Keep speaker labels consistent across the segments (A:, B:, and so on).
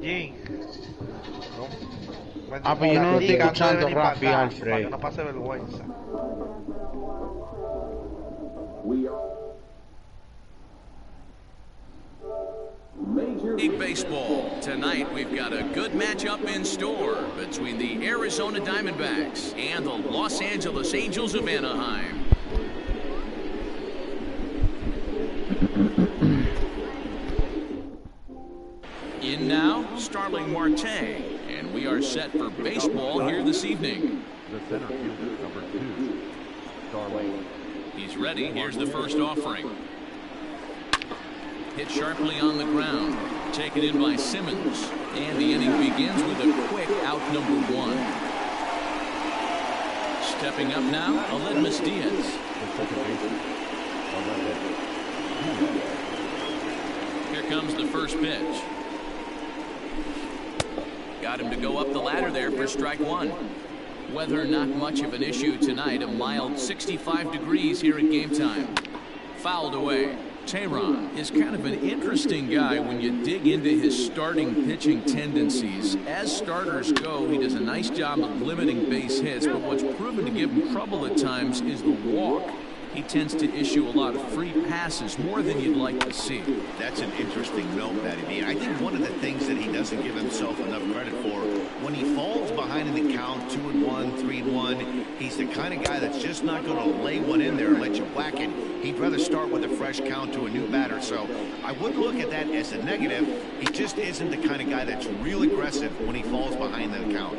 A: Jim.
B: Ah, pues yo no lo estoy escuchando rápido,
A: Para
B: Alfred.
A: que no pase vergüenza.
C: Major League Baseball. Tonight we've got a good matchup in store between the Arizona Diamondbacks and the Los Angeles Angels of Anaheim. In now, Starling Marte, and we are set for baseball here this evening.
D: The center fielder, number 2, Starling.
C: He's ready. Here's the first offering. Hit sharply on the ground. Taken in by Simmons. And the inning begins with a quick out number 1. Stepping up now, Aledmus Diaz.
D: The second baseman, Aledmus Diaz.
C: Here comes the first pitch. Got him to go up the ladder there for strike 1. Weather not much of an issue tonight. A mild 65 degrees here at game time. Fouled away. Tehran is kind of an interesting guy when you dig into his starting pitching tendencies. As starters go, he does a nice job of limiting base hits, but what's proven to give him trouble at times is the walk. He tends to issue a lot of free passes, more than you'd like to see.
E: That's an interesting note, Patty B. I think one of the things that he doesn't give himself enough credit for, when he falls behind in the count, 2-1, 3-1, he's the kind of guy that's just not going to lay one in there and let you whack it. He'd rather start with a fresh count to a new batter. So I wouldn't look at that as a negative. He just isn't the kind of guy that's real aggressive when he falls behind the count.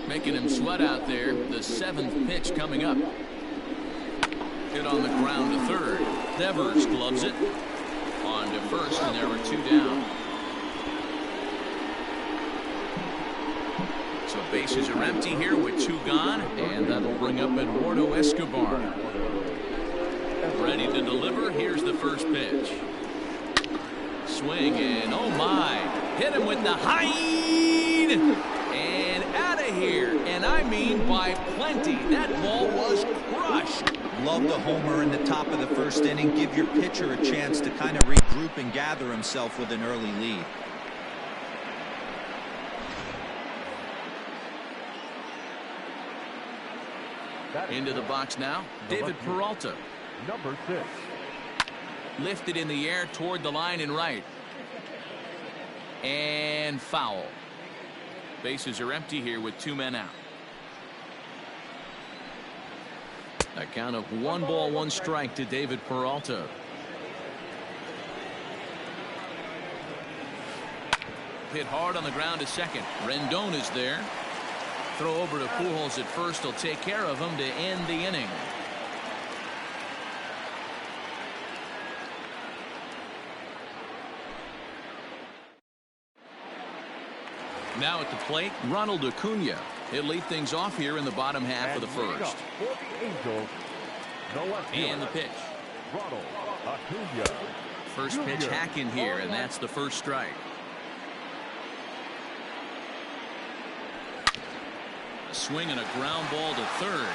C: Making him sweat out there. The 7th pitch coming up. Hit on the ground to third. Devers gloves it. On to first, and there were 2 down. So bases are empty here with 2 gone, and that'll bring up Eduardo Escobar. Ready to deliver. Here's the first pitch. Swing, and oh my. Hit him with the height. And out of here. And I mean by plenty. That ball was crushed.
F: Love the homer in the top of the first inning. Give your pitcher a chance to kind of regroup and gather himself with an early lead.
C: Into the box now, David Peralta.
D: Number 6.
C: Lifted in the air toward the line and right. And foul. Bases are empty here with 2 men out. A count of 1 ball, 1 strike to David Peralta. Hit hard on the ground to second. Rendon is there. Throw over to Pujols at first. He'll take care of him to end the inning. Now at the plate, Ronald Acuna. He'll lead things off here in the bottom half of the first. And the pitch.
D: Ronald Acuna.
C: First pitch hacking here, and that's the first strike. A swing and a ground ball to third.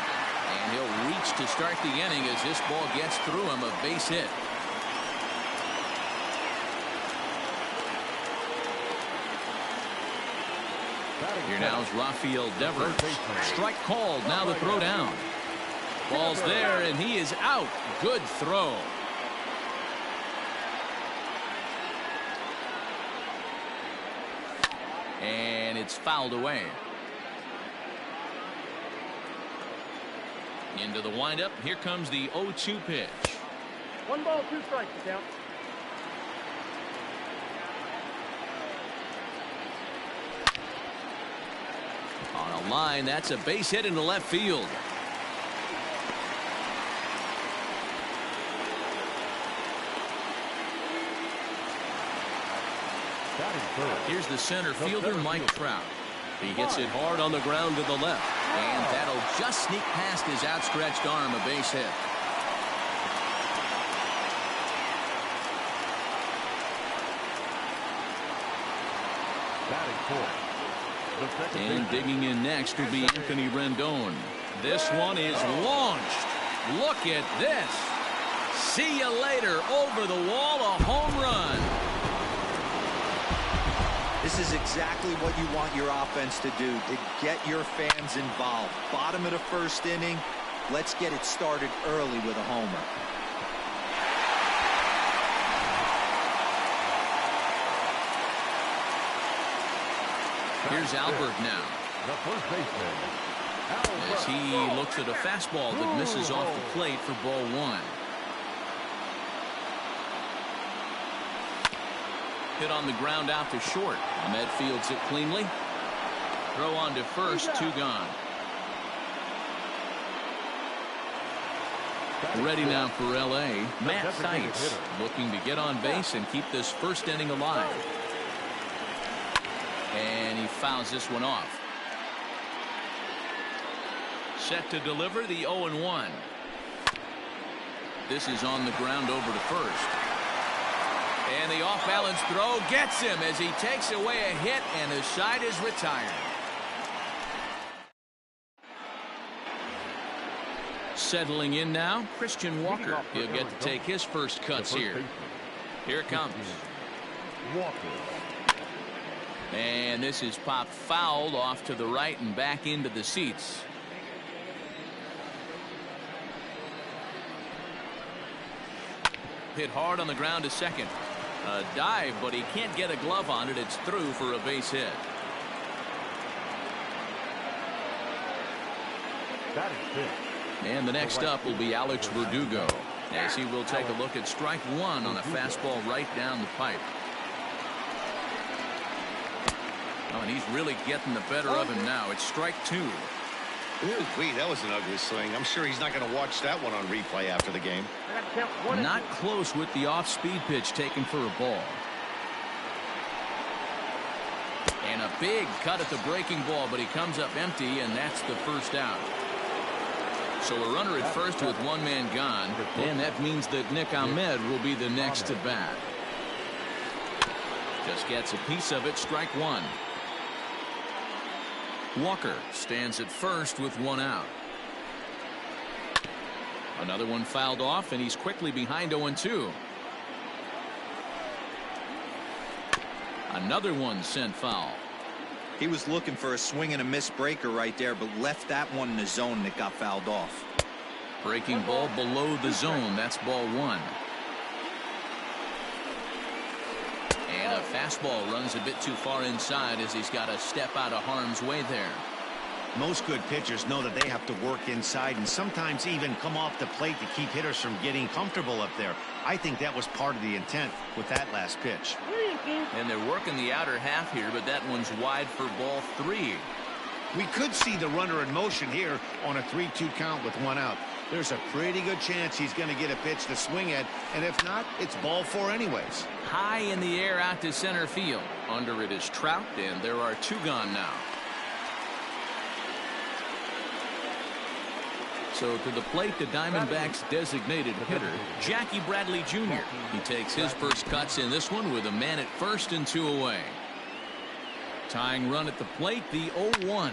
C: And he'll reach to start the inning as this ball gets through him, a base hit. Here now is Rafael Devers. Strike called. Now the throw down. Ball's there, and he is out. Good throw. And it's fouled away. Into the windup. Here comes the 0-2 pitch.
G: 1 ball, 2 strikes. Count.
C: On a line, that's a base hit into left field. Here's the center fielder, Mike Trout. He hits it hard on the ground to the left. And that'll just sneak past his outstretched arm, a base hit. And digging in next will be Anthony Rendon. This one is launched. Look at this. See you later. Over the wall, a home run.
F: This is exactly what you want your offense to do, to get your fans involved. Bottom of the first inning, let's get it started early with a homer.
C: Here's Albert now.
D: The first baseman,
C: As he looks at a fastball that misses off the plate for ball one. Hit on the ground out to short. Ahmed fields it cleanly. Throw on to first, 2 gone. Ready now for L.A. Matt Theis looking to get on base and keep this first inning alive. And he fouls this one off. Set to deliver the 0-1. This is on the ground over to first. And the off-balance throw gets him as he takes away a hit, and the side is retired. Settling in now, Christian Walker. He'll get to take his first cuts here. Here it comes.
D: Walker.
C: And this is popped fouled off to the right and back into the seats. Hit hard on the ground to second. A dive, but he can't get a glove on it. It's through for a base hit.
D: That is it.
C: And the next up will be Alex Verdugo, as he will take a look at strike one on a fastball right down the pipe. Oh, and he's really getting the better of him now. It's strike 2.
E: Ooh, that was an ugly swing. I'm sure he's not going to watch that one on replay after the game.
C: Not close with the off-speed pitch taken for a ball. And a big cut at the breaking ball, but he comes up empty, and that's the first out. So a runner at first with 1 man gone, and that means that Nick Ahmed will be the next to bat. Just gets a piece of it, strike 1. Walker stands at first with 1 out. Another one fouled off, and he's quickly behind 0-2. Another one sent foul.
F: He was looking for a swing and a miss breaker right there, but left that one in the zone that got fouled off.
C: Breaking ball below the zone. That's ball 1. And a fastball runs a bit too far inside as he's got to step out of harm's way there.
E: Most good pitchers know that they have to work inside and sometimes even come off the plate to keep hitters from getting comfortable up there. I think that was part of the intent with that last pitch.
C: And they're working the outer half here, but that one's wide for ball 3.
E: We could see the runner in motion here on a 3-2 count with 1 out. There's a pretty good chance he's going to get a pitch to swing at, and if not, it's ball 4 anyways.
C: High in the air out to center field. Under it is Trout, and there are 2 gone now. So to the plate, the Diamondbacks' designated hitter, Jackie Bradley Jr. He takes his first cuts in this one with a man at first and 2 away. Tying run at the plate, the 0-1.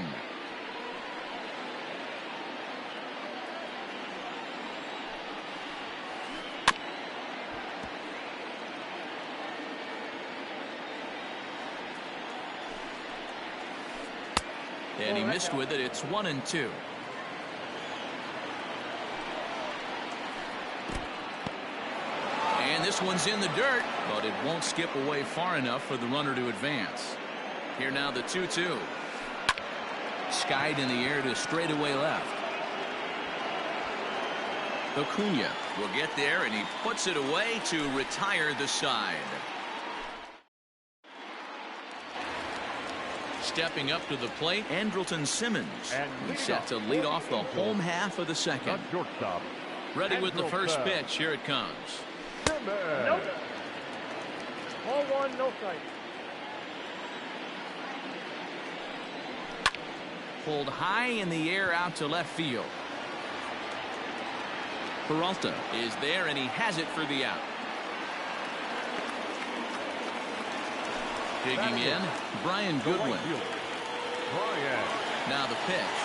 C: And he missed with it. It's 1-2. And this one's in the dirt, but it won't skip away far enough for the runner to advance. Here now the 2-2. Skied in the air to straightaway left. Acuna will get there, and he puts it away to retire the side. Stepping up to the plate, Andrelton Simmons. He's set to lead off the home half of the second. Ready with the first pitch. Here it comes.
G: Nope. Ball 1, no strike.
C: Pulled high in the air out to left field. Peralta is there, and he has it for the out. Digging in, Brian Goodwin. Now the pitch.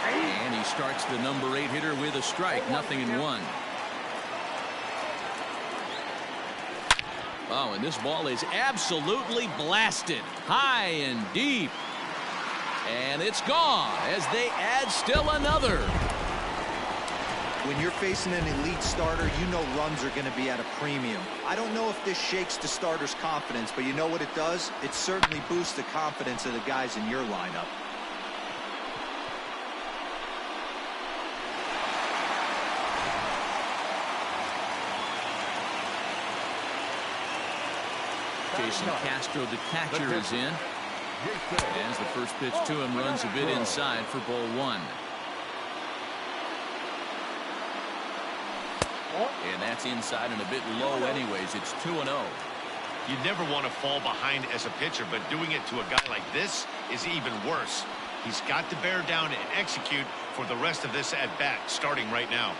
C: And he starts the number 8 hitter with a strike, 0-1. Oh, and this ball is absolutely blasted high and deep. And it's gone as they add still another.
F: When you're facing an elite starter, you know runs are going to be at a premium. I don't know if this shakes the starter's confidence, but you know what it does? It certainly boosts the confidence of the guys in your lineup.
C: Jason Castro, the catcher, is in. As the first pitch to him runs a bit inside for ball one. And that's inside and a bit low anyways. It's 2-0.
E: You never want to fall behind as a pitcher, but doing it to a guy like this is even worse. He's got to bear down and execute for the rest of this at-bat, starting right now.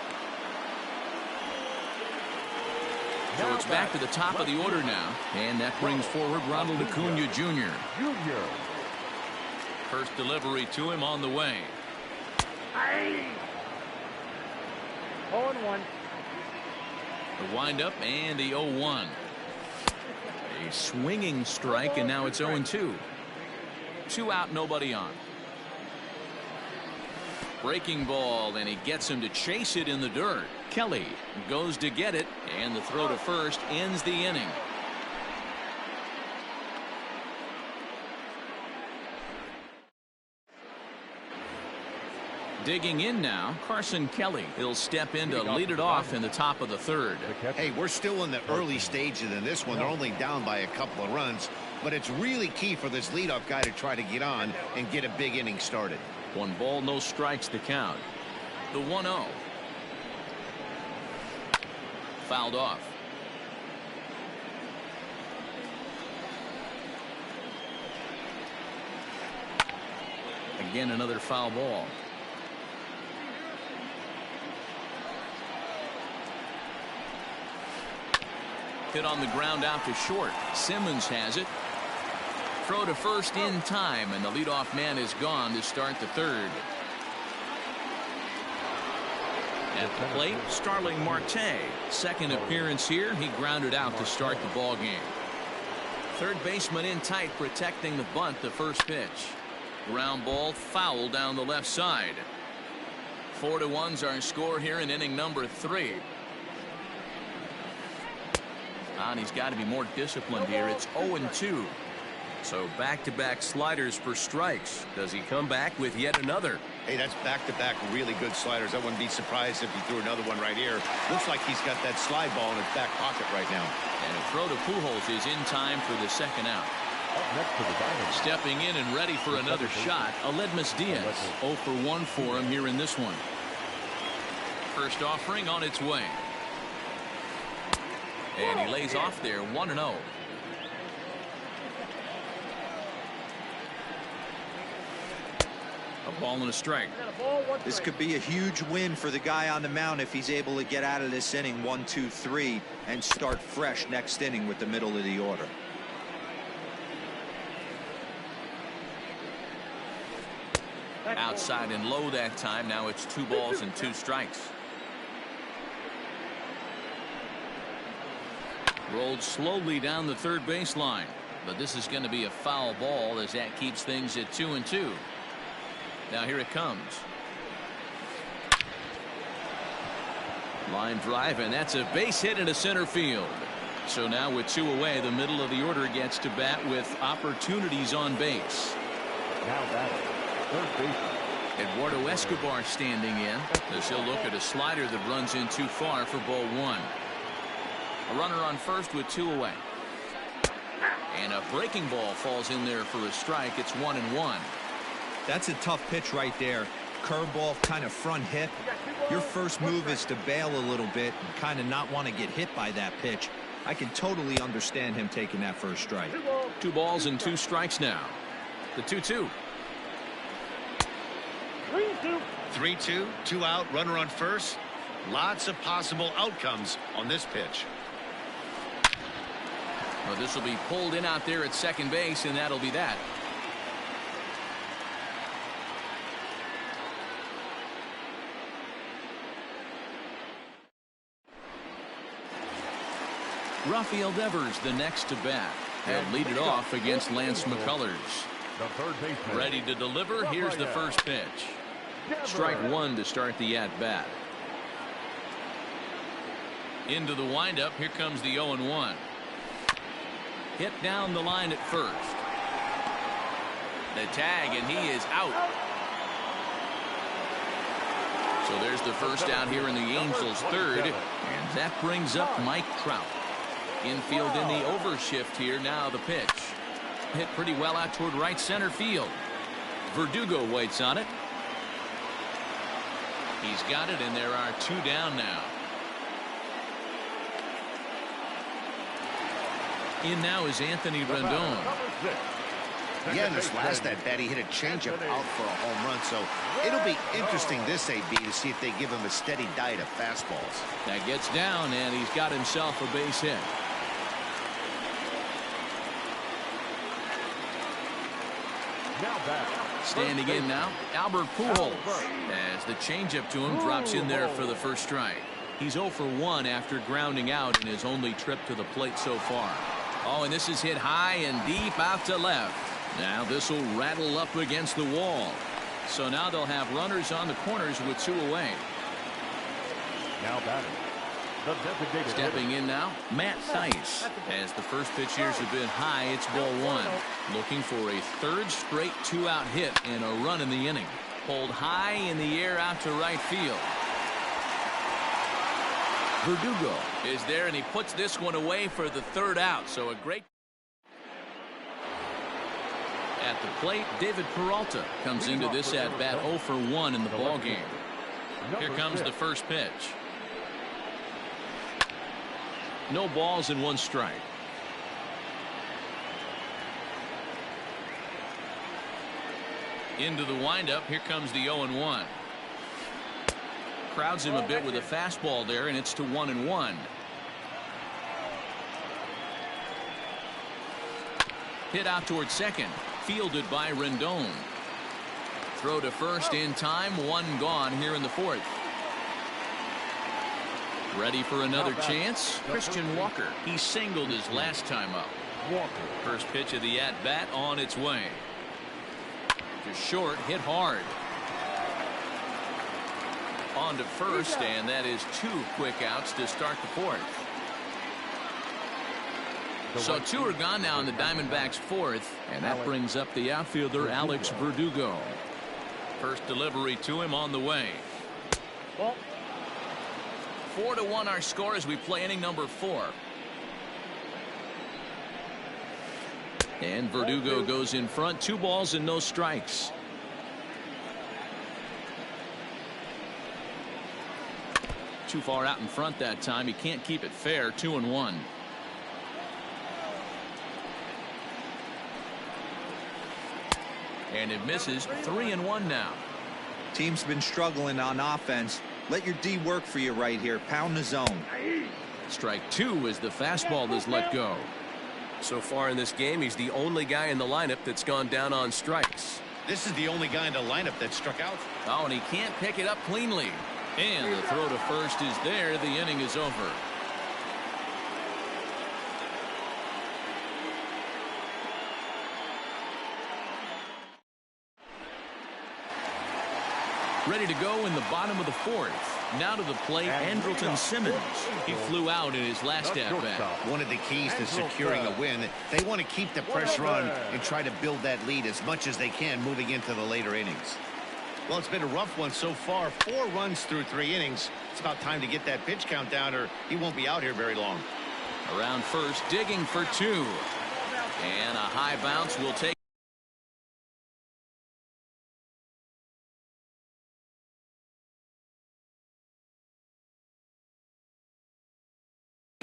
C: So it's back to the top of the order now. And that brings forward Ronald Acuna Jr. First delivery to him on the way.
G: 0-1.
C: The windup and the 0-1. A swinging strike, and now it's 0-2. 2 out, nobody on. Breaking ball, and he gets him to chase it in the dirt. Kelly goes to get it, and the throw to first ends the inning. Digging in now, Carson Kelly. He'll step in to lead it off in the top of the third.
E: Hey, we're still in the early stages in this one. They're only down by a couple of runs, but it's really key for this leadoff guy to try to get on and get a big inning started.
C: 1 ball, no strikes to count. The 1-0. Fouled off. Again, another foul ball. Hit on the ground out to short. Simmons has it. Throw to first in time, and the leadoff man is gone to start the third. At the plate, Starling Marte. Second appearance here. He grounded out to start the ball game. Third baseman in tight, protecting the bunt. The first pitch. Ground ball foul down the left side. 4-1's our score here in inning number 3. And he's got to be more disciplined here. It's 0-2. So back-to-back sliders for strikes. Does he come back with yet another?
E: Hey, that's back-to-back really good sliders. I wouldn't be surprised if he threw another one right here. Looks like he's got that slide ball in his back pocket right now.
C: And a throw to Pujols is in time for the second out. Stepping in and ready for another shot, Aledmys Diaz. 0 for 1 for him here in this one. First offering on its way. And he lays off there, 1-0. A ball and a strike.
F: This could be a huge win for the guy on the mound if he's able to get out of this inning 1-2-3 and start fresh next inning with the middle of the order.
C: Outside and low that time. Now it's 2 balls and 2 strikes. Rolled slowly down the third baseline, but this is going to be a foul ball as that keeps things at 2-2. Now here it comes. Line drive, and that's a base hit into center field. So now with 2 away, the middle of the order gets to bat with opportunities on base.
D: Now batting, third baseman
C: Eduardo Escobar standing in as he'll look at a slider that runs in too far for ball 1. A runner on first with 2 away. And a breaking ball falls in there for a strike. It's 1-1.
F: That's a tough pitch right there. Curveball, kind of front hip. Your first move is to bail a little bit and kind of not want to get hit by that pitch. I can totally understand him taking that first strike.
C: 2 balls and 2 strikes now. The 2-2.
G: 3-2.
E: 3-2, 2 out, runner on first. Lots of possible outcomes on this pitch.
C: Well, this will be pulled in out there at second base, and that'll be that. Rafael Devers the next to bat. And lead it off against Lance McCullers.
D: The third baseman.
C: Ready to deliver. Here's the first pitch. Strike one to start the at-bat. Into the windup. Here comes the 0-1. Hit down the line at first. The tag, and he is out. So there's the first out here in the Angels' third. And that brings up Mike Trout. Infield in the overshift here. Now the pitch. Hit pretty well out toward right center field. Verdugo waits on it. He's got it, and there are two down now. In now is Anthony Rendon.
E: Yeah, in this last at bat, he hit a changeup out for a home run. So it'll be interesting this AB to see if they give him a steady diet of fastballs.
C: That gets down, and he's got himself a base hit. Standing in now, Albert Pujols, as the changeup to him drops in there for the first strike. He's 0 for 1 after grounding out in his only trip to the plate so far. Oh, and this is hit high and deep out to left. Now this will rattle up against the wall. So now they'll have runners on the corners with two away.
D: Now batting. The designated
C: Stepping in now, Matt Thaiss. As the first pitch here's a bit high, it's ball one. Looking for a third straight two-out hit and a run in the inning. Pulled high in the air out to right field. Verdugo is there, and he puts this one away for the third out. So a great. At the plate, David Peralta comes into this at bat 0 for 1 in the ball game. Here comes the first pitch. No balls and one strike. Into the windup. Here comes the 0-1. Crowds him a bit with a fastball there, and it's to 1-1. Hit out towards second. Fielded by Rendon. Throw to first in time. One gone here in the fourth. Ready for another chance. Christian Walker. He singled his last time up. First pitch of the at-bat on its way. To short, hit hard. On to first, and that is two quick outs to start the fourth. So two are gone now in the Diamondbacks' fourth, and that brings up the outfielder Alex Verdugo. First delivery to him on the way. 4-1 our score as we play inning number 4. And Verdugo goes in front. 2 balls and no strikes. Too far out in front that time. He can't keep it fair. 2-1. And it misses. 3-1 now.
F: Team's been struggling on offense. Let your D work for you right here. Pound the zone.
C: Strike 2 as the fastball is let go.
A: So far in this game, he's the only guy in the lineup that's gone down on strikes.
E: This is the only guy in the lineup that struck out.
C: Oh, and he can't pick it up cleanly. And the throw to first is there. The inning is over. Ready to go in the bottom of the fourth. Now to the plate, Andrelton Simmons. He flew out in his last at-bat.
E: One of the keys to securing a win, they want to keep the pressure on and try to build that lead as much as they can moving into the later innings. Well, it's been a rough one so far. 4 runs through 3 innings. It's about time to get that pitch count down, or he won't be out here very long.
C: Around first, digging for 2. And a high bounce will take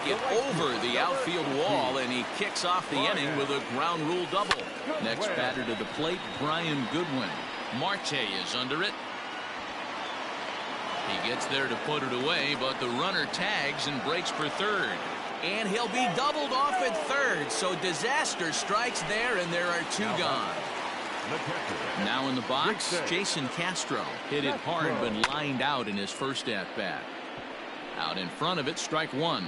C: it over the outfield wall, and he kicks off the inning with a ground rule double. Next batter to the plate, Brian Goodwin. Marte is under it. He gets there to put it away, but the runner tags and breaks for third. And he'll be doubled off at third, so disaster strikes there, and there are 2 gone. Now in the box, Jason Castro. Hit it hard, but lined out in his first at-bat. Out in front of it, strike 1.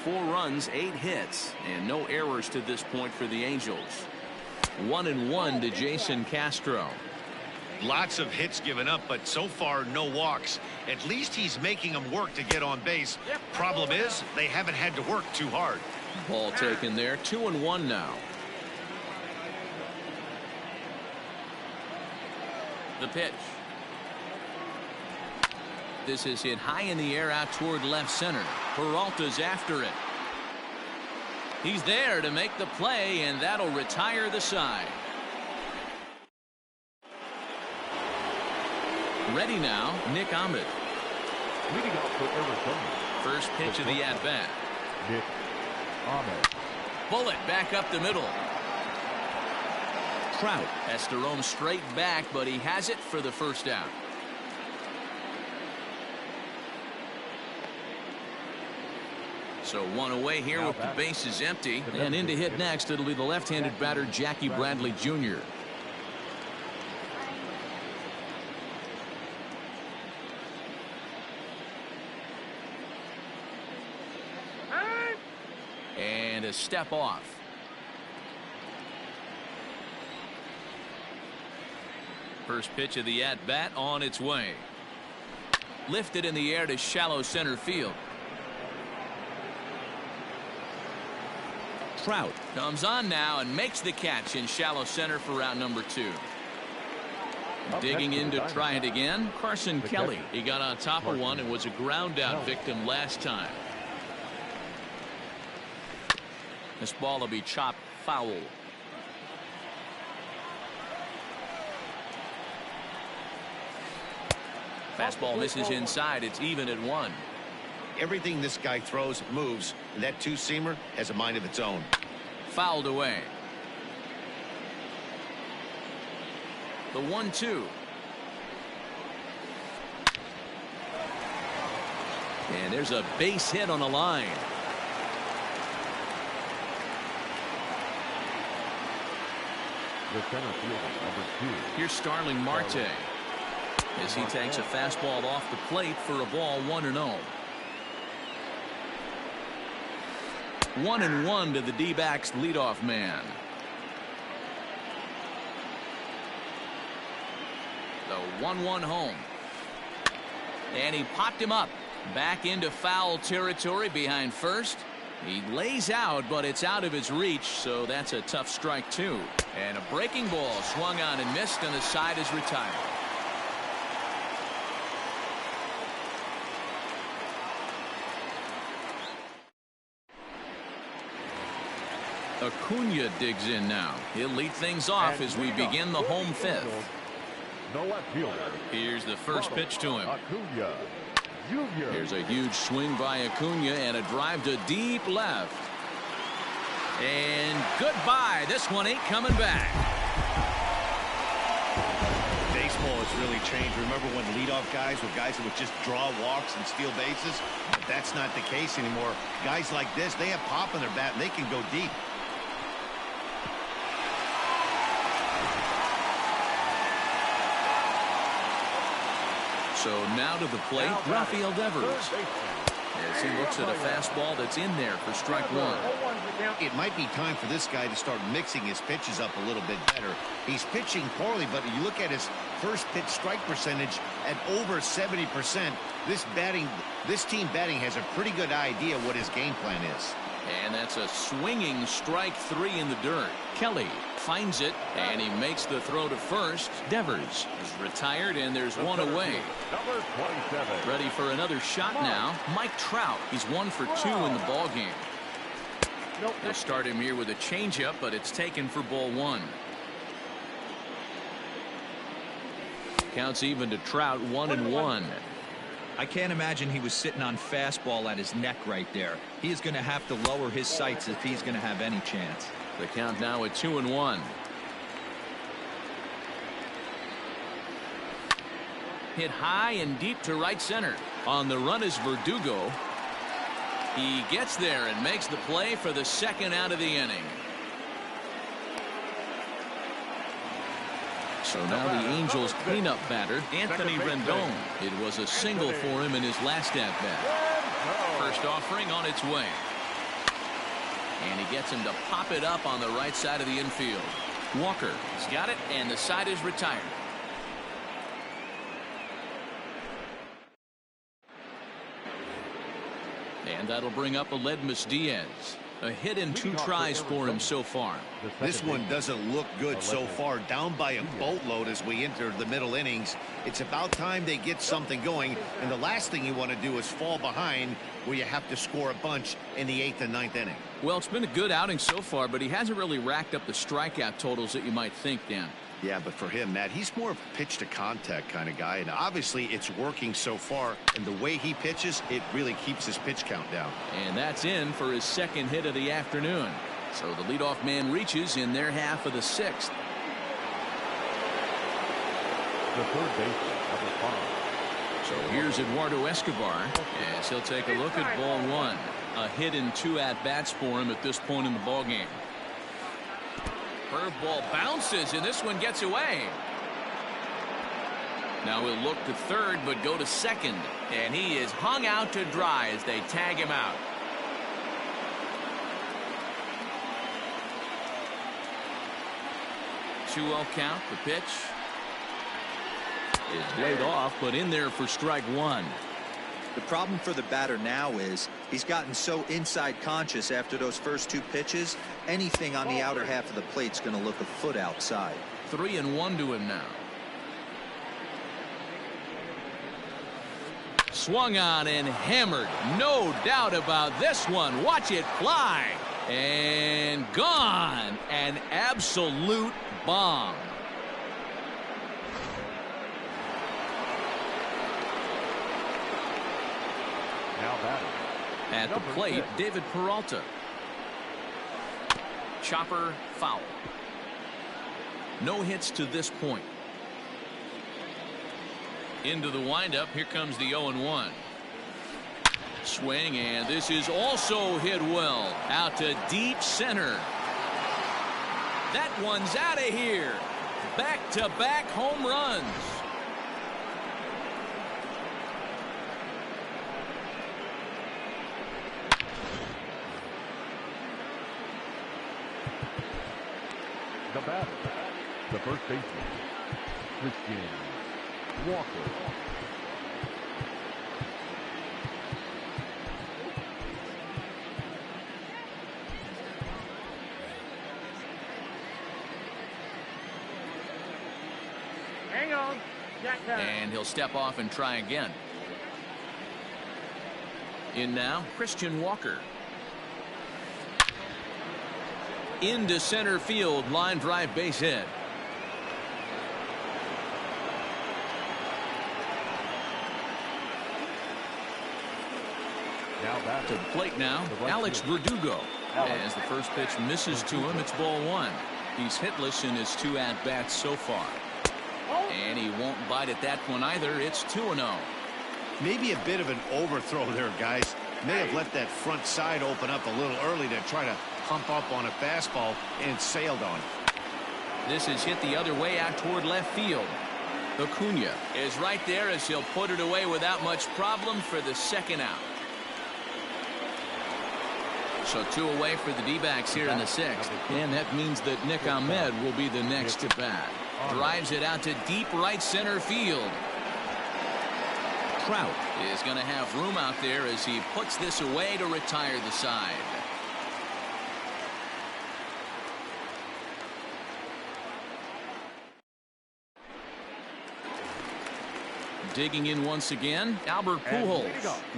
C: 4 runs, 8 hits, and no errors to this point for the Angels. 1-1 to Jason Castro.
E: Lots of hits given up, but so far no walks. At least he's making them work to get on base. Problem is, they haven't had to work too hard.
C: Ball taken there. 2-1 now. The pitch. This is hit high in the air out toward left center. Peralta's after it. He's there to make the play, and that'll retire the side. Ready now, Nick Ahmed.
D: Leading out for Arizona.
C: First pitch of the at-bat.
D: Nick Ahmed.
C: Bullet back up the middle. Trout has to roam straight back, but he has it for the first out. So 1 away here with the bases empty. And in to hit next, it'll be the left-handed batter Jackie Bradley Jr. And a step off. First pitch of the at-bat on its way. Lifted in the air to shallow center field. Trout comes on now and makes the catch in shallow center for round number 2. Digging in to try it again, Carson Kelly. He got on top of one and was a ground out victim last time. This ball will be chopped foul. Fastball misses inside. It's even at 1.
E: Everything this guy throws moves. That two-seamer has a mind of its own.
C: Fouled away. The 1-2. And there's a base hit on the line.
D: The center fielder, number 2.
C: Here's Starling Marte as he takes a fastball off the plate for a ball 1-0. 1-1 to the D-backs leadoff man. The 1-1 home. And he popped him up. Back into foul territory behind first. He lays out, but it's out of his reach, so that's a tough strike, too. And a breaking ball swung on and missed, and the side is retired. Acuna digs in now. He'll lead things off as we begin the home 5th.
D: No left fielder.
C: Here's the first pitch to him.
D: Acuna Jr.
C: Here's a huge swing by Acuna and a drive to deep left. And goodbye. This one ain't coming back.
E: Baseball has really changed. Remember when leadoff guys were guys that would just draw walks and steal bases? But that's not the case anymore. Guys like this, they have pop in their bat and they can go deep.
C: So now to the plate, Rafael Devers. As he looks at a fastball that's in there for strike 1.
E: It might be time for this guy to start mixing his pitches up a little bit better. He's pitching poorly, but you look at his first pitch strike percentage at over 70%. This team batting has a pretty good idea what his game plan is.
C: And that's a swinging strike 3 in the dirt. Kelly finds it, and he makes the throw to first. Devers is retired, and there's 1 away.
D: Number 27.
C: Ready for another shot now. Mike Trout. He's 1 for 2 in the ball game. They start him here with a changeup, but it's taken for ball 1. Counts even to Trout. 1-1.
F: I can't imagine he was sitting on fastball at his neck right there. He is going to have to lower his sights if he's going to have any chance.
C: The count now at 2-1. Hit high and deep to right center. On the run is Verdugo. He gets there and makes the play for the second out of the inning. So now the Angels cleanup batter, Anthony Rendon. It was a single for him in his last at-bat. First offering on its way. And he gets him to pop it up on the right side of the infield. Walker has got it, and the side is retired. And that'll bring up Aledmus Diaz. A hit in 2 tries for him so far.
E: This one doesn't look good so far. Down by a boatload as we enter the middle innings. It's about time they get something going. And the last thing you want to do is fall behind where you have to score a bunch in the 8th and 9th inning.
C: Well, it's been a good outing so far, but he hasn't really racked up the strikeout totals that you might think, Dan.
E: Yeah, but for him, Matt, he's more of a pitch to contact kind of guy. And obviously it's working so far. And the way he pitches, it really keeps his pitch count down.
C: And that's in for his 2nd hit of the afternoon. So the leadoff man reaches in their half of the 6th.
D: The third baseman, number 5.
C: So here's Eduardo Escobar as he'll take a look at ball 1. A hit in 2 at-bats for him at this point in the ball game. Curveball bounces, and this one gets away. Now he'll look to 3rd, but go to 2nd. And he is hung out to dry as they tag him out. Two-0 count. The pitch is laid off, but in there for strike 1.
F: The problem for the batter now is he's gotten so inside conscious after those first 2 pitches. Anything on the outer half of the plate's going to look a foot outside.
C: 3-1 to him now. Swung on and hammered. No doubt about this one. Watch it fly. And gone. An absolute bomb.
D: Now batting.
C: At the plate, David Peralta. Chopper foul. No hits to this point. Into the windup. Here comes the 0-1. Swing, and this is also hit well. Out to deep center. That one's out of here. Back-to-back home runs.
D: The batter, the first baseman, Christian Walker.
G: Hang on. Jack time.
C: And he'll step off and try again. In now, Christian Walker. Into center field, line drive, base hit.
D: Now back
C: To the plate now, Alex Verdugo. As the first pitch misses to him, it's ball 1. He's hitless in his 2 at-bats so far. And he won't bite at that one either. It's 2-0.
E: Maybe a bit of an overthrow there, guys. May have let that front side open up a little early to try to pump up on a fastball and sailed on it.
C: This is hit the other way out toward left field. Acuna is right there as he'll put it away without much problem for the 2nd out. So 2 away for the D-backs here in the 6th. And that means that Nick Ahmed will be the next to bat. Drives it out to deep right center field. Trout is going to have room out there as he puts this away to retire the side. Digging in once again, Albert Pujols.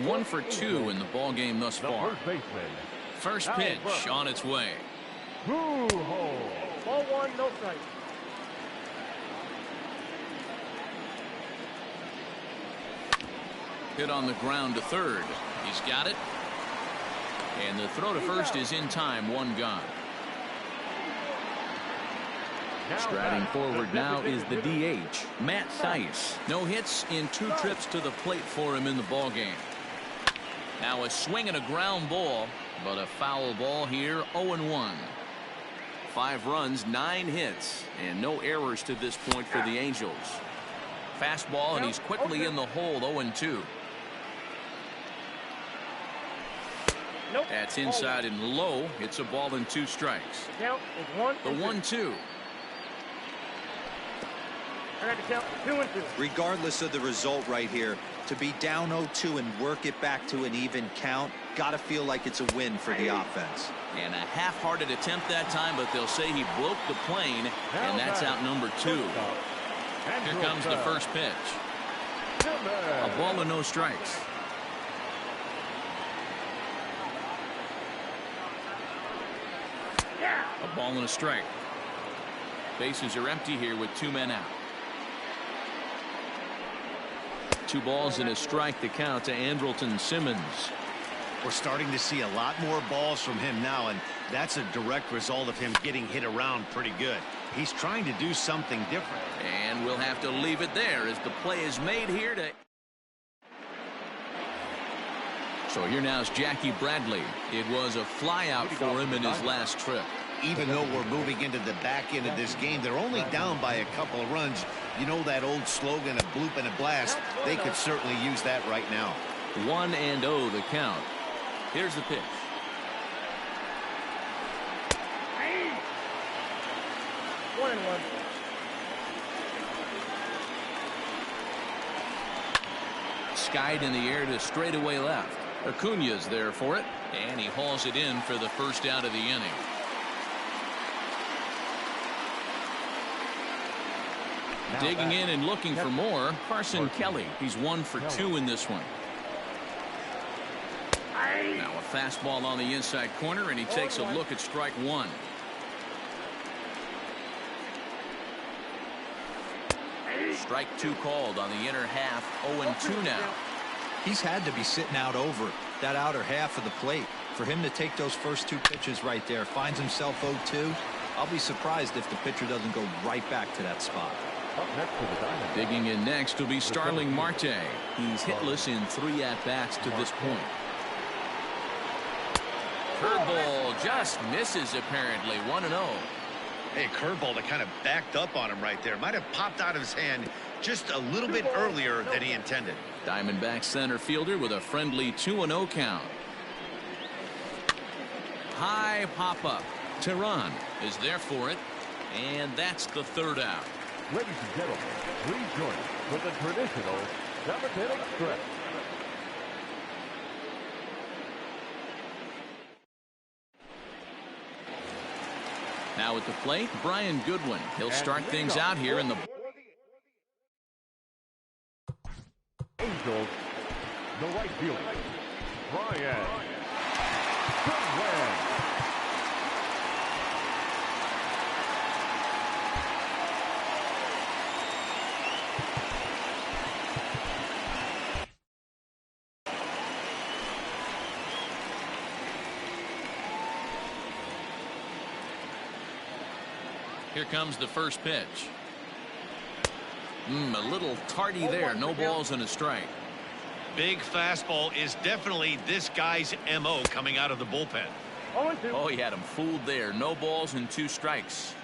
C: 1 for 2 in the ballgame thus far.
D: first baseman,
C: First pitch on its way.
D: Pujols.
G: Ball 1, no strike.
C: Hit on the ground to 3rd. He's got it. And the throw to first is in time. 1 gone. Striding forward now is the DH, Matt Thaiss. No hits in 2 trips to the plate for him in the ballgame. Now a swing and a ground ball, but a foul ball here. 0-1. 5 runs, 9 hits, and no errors to this point for the Angels. Fastball, and he's quickly in the hole. 0-2.
G: Nope.
C: That's inside and low. It's a ball and 2 strikes.
G: Count is 1
C: The
G: and 2.
C: 1-2.
G: I got to count 2 and 2.
F: Regardless of the result right here, to be down 0-2 and work it back to an even count, got to feel like it's a win for the offense.
C: And a half-hearted attempt that time, but they'll say he broke the plane, and that's out number 2. Here comes the first pitch. A ball and no strikes. A ball and a strike. Bases are empty here with 2 men out. 2 balls and a strike to count to Andrelton Simmons.
E: We're starting to see a lot more balls from him now, and that's a direct result of him getting hit around pretty good. He's trying to do something different.
C: And we'll have to leave it there as the play is made here to... So here now is Jackie Bradley. It was a flyout for him in his last trip.
E: Even though we're moving into the back end of this game, they're only down by a couple of runs. You know that old slogan, a bloop and a blast? They could certainly use that right now.
C: 1-0 the count. Here's the pitch.
G: One and one.
C: Skied in the air to straightaway left. Acuna's there for it, and he hauls it in for the first out of the inning. Digging in and looking for more, Carson Kelly. He's 1 for 2 in this one. Now a fastball on the inside corner, and he takes a look at strike 1. Strike 2 called on the inner half. 0-2 now.
F: He's had to be sitting out over that outer half of the plate. For him to take those first 2 pitches right there, finds himself 0-2. I'll be surprised if the pitcher doesn't go right back to that spot.
D: Up next to the diamond.
C: Digging in next will be Starling Marte. He's hitless in 3 at-bats to this point. Curveball just misses apparently. 1-0.
E: Hey, curveball that kind of backed up on him right there. Might have popped out of his hand just a little bit earlier than he intended.
C: Diamondback center fielder with a friendly 2-0 count. High pop-up. Tehran is there for it, and that's the 3rd out.
D: Ladies and gentlemen, please join us for the traditional 7th inning stretch.
C: Now at the plate, Brian Goodwin. He'll start things out here in the...
D: Angels, the right fielder, Brian Goodwin.
C: Here comes the first pitch. A little tardy there. No balls and a strike.
E: Big fastball is definitely this guy's MO coming out of the bullpen.
C: Oh, he had him fooled there. No balls and 2 strikes.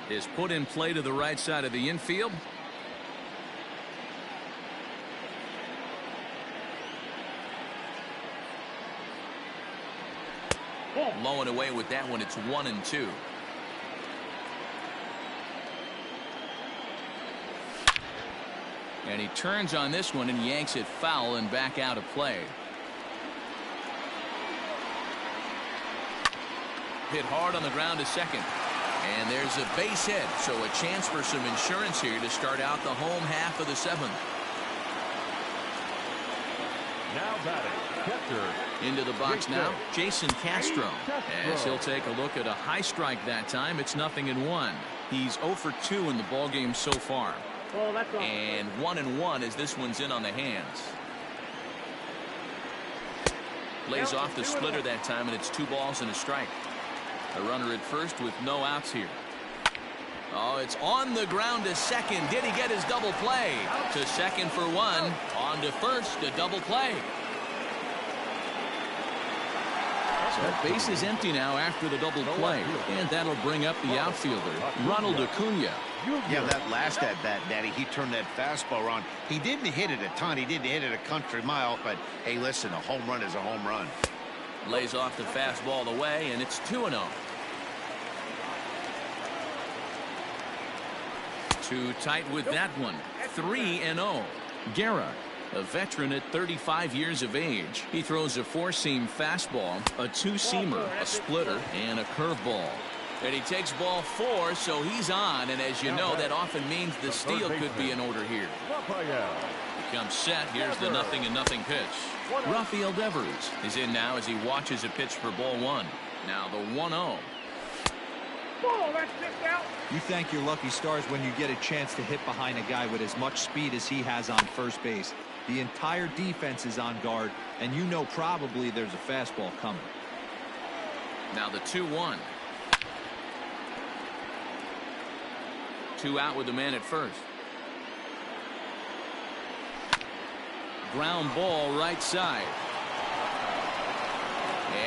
C: Is put in play to the right side of the infield. Low and away with that one. It's 1-2. And he turns on this one and yanks it foul and back out of play. Hit hard on the ground to second. And there's a base hit, so a chance for some insurance here to start out the home half of the 7th.
D: Now batting, catcher.
C: Into the box now, Jason Castro. As he'll take a look at a high strike that time. It's 0-1. He's 0 for 2 in the ballgame so far. And 1-1 as this one's in on the hands. Lays off the splitter that time, and it's 2 balls and a strike. A runner at first with no outs here. Oh, it's on the ground to second. Did he get his double play? To second for 1. On to first, a double play. So base is empty now after the double play, and that'll bring up the outfielder, Ronald Acuna.
E: Yeah, that last at-bat, Daddy, he turned that fastball around. He didn't hit it a ton. He didn't hit it a country mile, but, hey, listen, a home run is a home run.
C: Lays off the fastball away, and it's 2-0. Too tight with that one. 3-0. Guerra, a veteran at 35 years of age. He throws a four-seam fastball, a two-seamer, a splitter, and a curveball. And he takes ball 4, so he's on. And as you know, that often means the steal could be in order here. He comes set. Here's the 0-0 pitch. Rafael Devers is in now as he watches a pitch for ball 1. Now the 1-0.
F: You thank your lucky stars when you get a chance to hit behind a guy with as much speed as he has on first base. The entire defense is on guard, and you know probably there's a fastball coming.
C: Now the 2-1. 2 out with the man at first. Ground ball right side.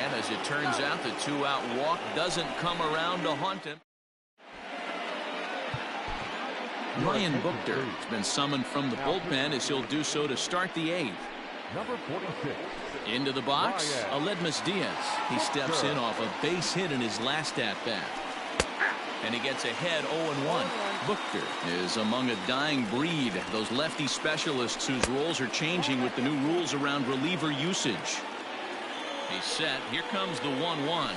C: And as it turns out, the 2-out walk doesn't come around to haunt him. Ryan Buchter has been summoned from the bullpen as he'll do so to start the 8th.
D: Number 46.
C: Into the box, Aledmus Diaz. He steps in off a base hit in his last at-bat. And he gets ahead 0-1. Buchter is among a dying breed, those lefty specialists whose roles are changing with the new rules around reliever usage. He's set. Here comes the 1-1.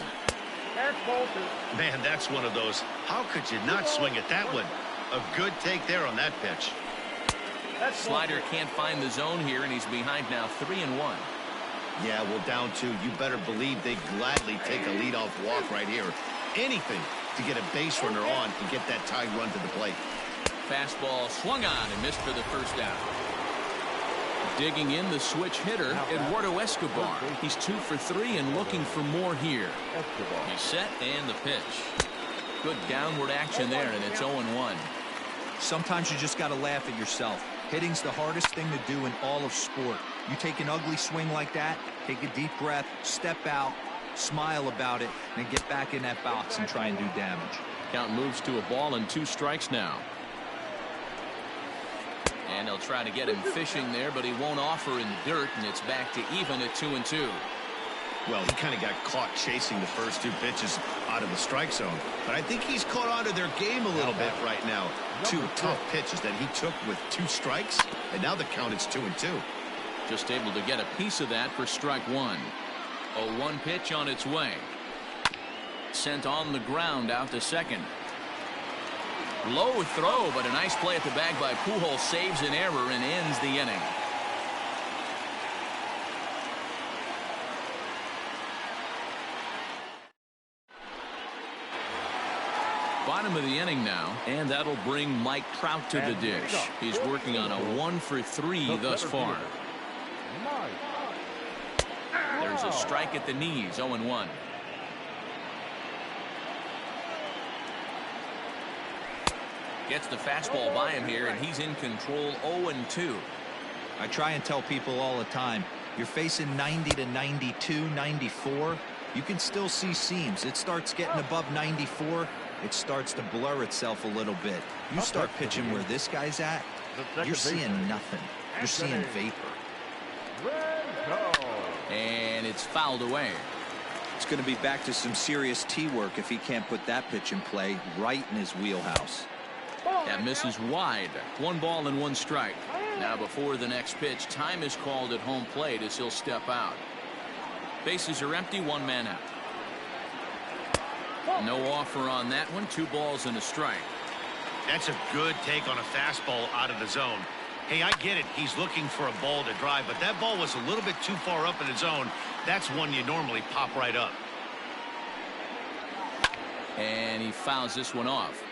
E: Man, that's one of those. How could you not swing at that one? A good take there on that pitch.
C: Slider can't find the zone here, and he's behind now 3-1.
E: Yeah, well, down 2. You better believe they'd gladly take a leadoff walk right here. Anything to get a base runner on and get that tie run to the plate.
C: Fastball swung on and missed for the first out. Digging in the switch hitter, Eduardo Escobar. He's 2 for 3 and looking for more here. He's set and the pitch. Good downward action there, and it's 0-1.
F: Sometimes you just got to laugh at yourself. Hitting's the hardest thing to do in all of sport. You take an ugly swing like that, take a deep breath, step out, smile about it, and get back in that box and try and do damage.
C: Count moves to a ball and 2 strikes now. And they'll try to get him fishing there, but he won't offer in the dirt, and it's back to even at 2-2.
E: Well, he kind of got caught chasing the first 2 pitches out of the strike zone. But I think he's caught onto their game a little bit right now. 2 tough pitches that he took with 2 strikes, and now the count is 2-2.
C: Just able to get a piece of that for strike 1. A 1 pitch on its way. Sent on the ground out to second. Low throw, but a nice play at the bag by Pujols saves an error and ends the inning. Bottom of the inning now, and that'll bring Mike Trout to the dish. He's working on a 1 for 3 thus far. There's a strike at the knees, 0-1. Gets the fastball by him here, and he's in control, 0-2.
F: I try and tell people all the time, you're facing 90 to 92, 94. You can still see seams. It starts getting above 94. It starts to blur itself a little bit. You start pitching where this guy's at, you're seeing nothing. You're seeing vapor.
C: And it's fouled away.
F: It's going to be back to some serious tee work if he can't put that pitch in play right in his wheelhouse.
C: That misses wide. 1 ball and 1 strike. Now before the next pitch, time is called at home plate as he'll step out. Bases are empty, 1 man out. No offer on that one. 2 balls and a strike.
E: That's a good take on a fastball out of the zone. Hey, I get it. He's looking for a ball to drive, but that ball was a little bit too far up in the zone. That's one you normally pop right up.
C: And he fouls this one off.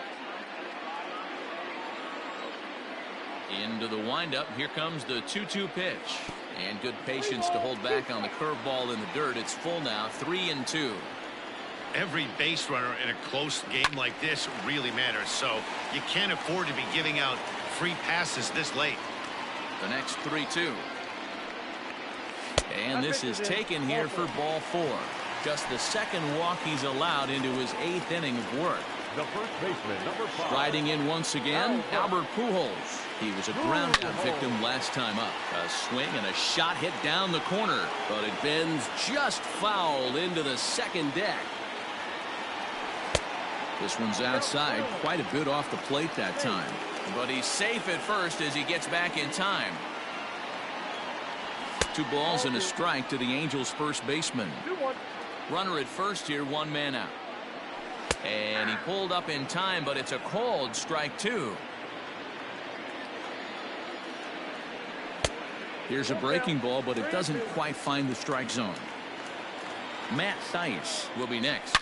C: Into the windup. Here comes the 2-2 pitch. And good patience to hold back on the curveball in the dirt. It's full now, 3-2.
E: Every base runner in a close game like this really matters, so you can't afford to be giving out free passes this late.
C: The next 3-2. And this is taken here for ball 4. Just the second walk he's allowed into his 8th inning of work.
D: The first baseman, number 5.
C: Riding in once again, Albert Pujols. He was a ground out victim last time up. A swing and a shot hit down the corner, but it bends just foul into the second deck. This one's outside, quite a bit off the plate that time. But he's safe at first as he gets back in time. 2 balls and a strike to the Angels' first baseman. Runner at first here, 1 man out. And he pulled up in time, but it's a called strike 2. Here's a breaking ball, but it doesn't quite find the strike zone. Matt Thaiss will be next.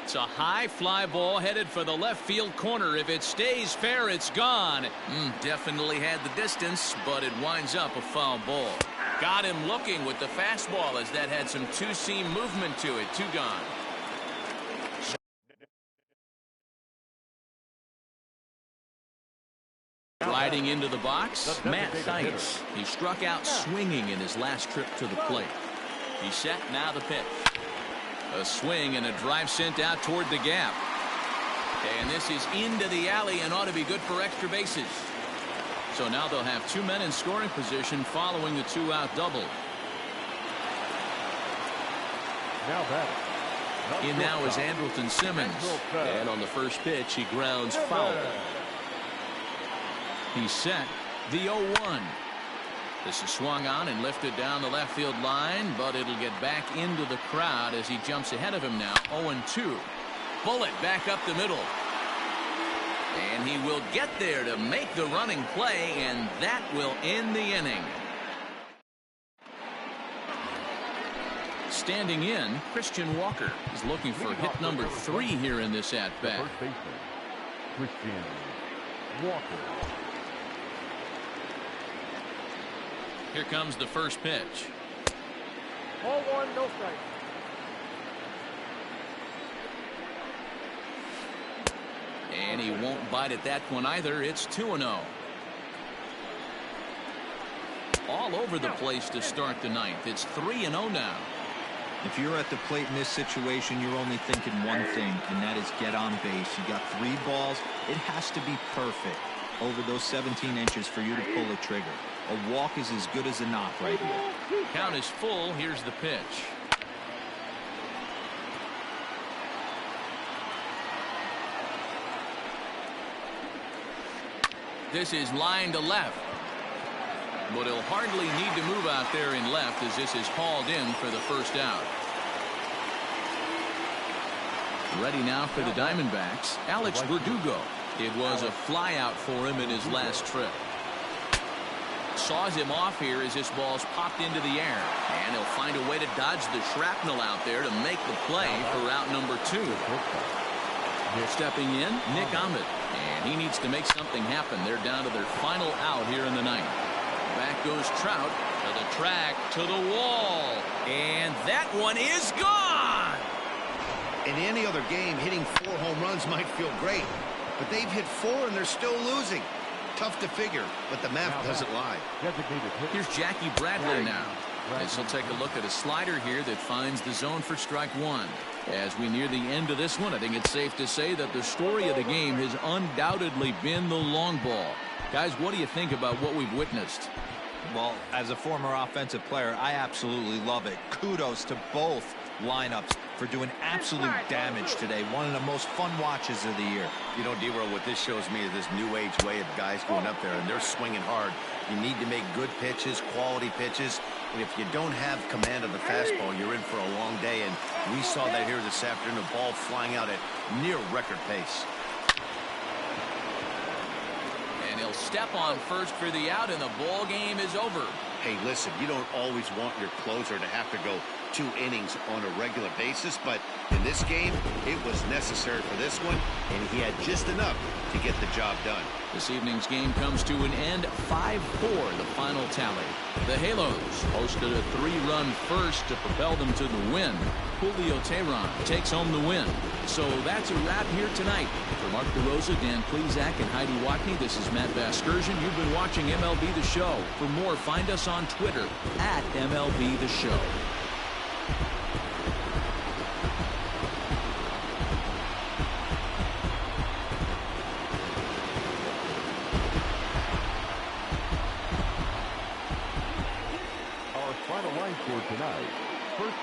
C: It's a high fly ball headed for the left field corner. If it stays fair, it's gone. Definitely had the distance, but it winds up a foul ball. Got him looking with the fastball as that had some two-seam movement to it. 2 gone. Riding into the box, Matt Thaiss. He struck out swinging in his last trip to the plate. He's set, now the pitch. A swing and a drive sent out toward the gap. And this is into the alley and ought to be good for extra bases. So now they'll have 2 men in scoring position following the 2-out double.
D: Now batting.
C: In now is Andrelton Simmons. And on the first pitch, he grounds foul. He's set, the 0-1. This is swung on and lifted down the left field line, but it'll get back into the crowd as he jumps ahead of him now. 0-2. Bullet back up the middle. And he will get there to make the running play, and that will end the inning. Standing in, Christian Walker is looking for hit number 3 here in this at-bat.
D: First baseman, Christian Walker.
C: Here comes the first pitch.
G: Ball 1, no strike.
C: And he won't bite at that one either. It's 2-0. All over the place to start the 9th. It's 3-0 now.
F: If you're at the plate in this situation, you're only thinking one thing, and that is get on base. You got 3 balls. It has to be perfect over those 17 inches for you to pull the trigger. A walk is as good as a knock right here.
C: Count is full. Here's the pitch. This is line to left. But he'll hardly need to move out there in left as this is hauled in for the first out. Ready now for the Diamondbacks, Alex Verdugo. It was a flyout for him in his last trip. Saws him off here as this ball's popped into the air. And he'll find a way to dodge the shrapnel out there to make the play for out number 2. Stepping in, Nick Ahmed. And he needs to make something happen. They're down to their final out here in the 9th. Back goes Trout to the track, to the wall. And that one is gone.
E: In any other game, hitting 4 home runs might feel great. But they've hit 4 and they're still losing. Tough to figure, but the math doesn't lie.
C: Here's Jackie Bradley now. As he'll take a look at a slider here that finds the zone for strike 1. As we near the end of this one, I think it's safe to say that the story of the game has undoubtedly been the long ball. Guys, what do you think about what we've witnessed?
F: Well, as a former offensive player, I absolutely love it. Kudos to both lineups for doing absolute damage today. One of the most fun watches of the year.
E: You know, D-Roll, what this shows me is this new age way of guys going up there, and they're swinging hard. You need to make good pitches, quality pitches, and if you don't have command of the fastball, you're in for a long day, and we saw that here this afternoon, a ball flying out at near record pace.
C: And he'll step on first for the out, and the ball game is over.
E: Hey, listen, you don't always want your closer to have to go 2 innings on a regular basis, but in this game, it was necessary for this one, and he had just enough to get the job done.
C: This evening's game comes to an end, 5-4, the final tally. The Halos hosted a 3-run first to propel them to the win. Julio Teheran takes home the win. So that's a wrap here tonight. For Mark DeRosa, Dan Plesac, and Heidi Watney, this is Matt Vasgersian. You've been watching MLB The Show. For more, find us on Twitter @MLB The Show.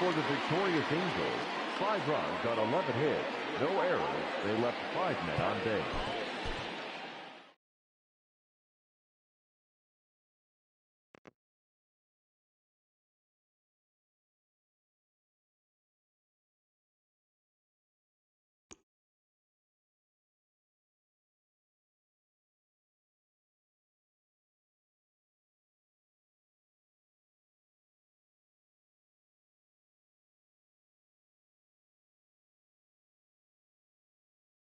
D: for the victorious Angels. 5 runs on 11 hits. No errors. They left 5 men on base.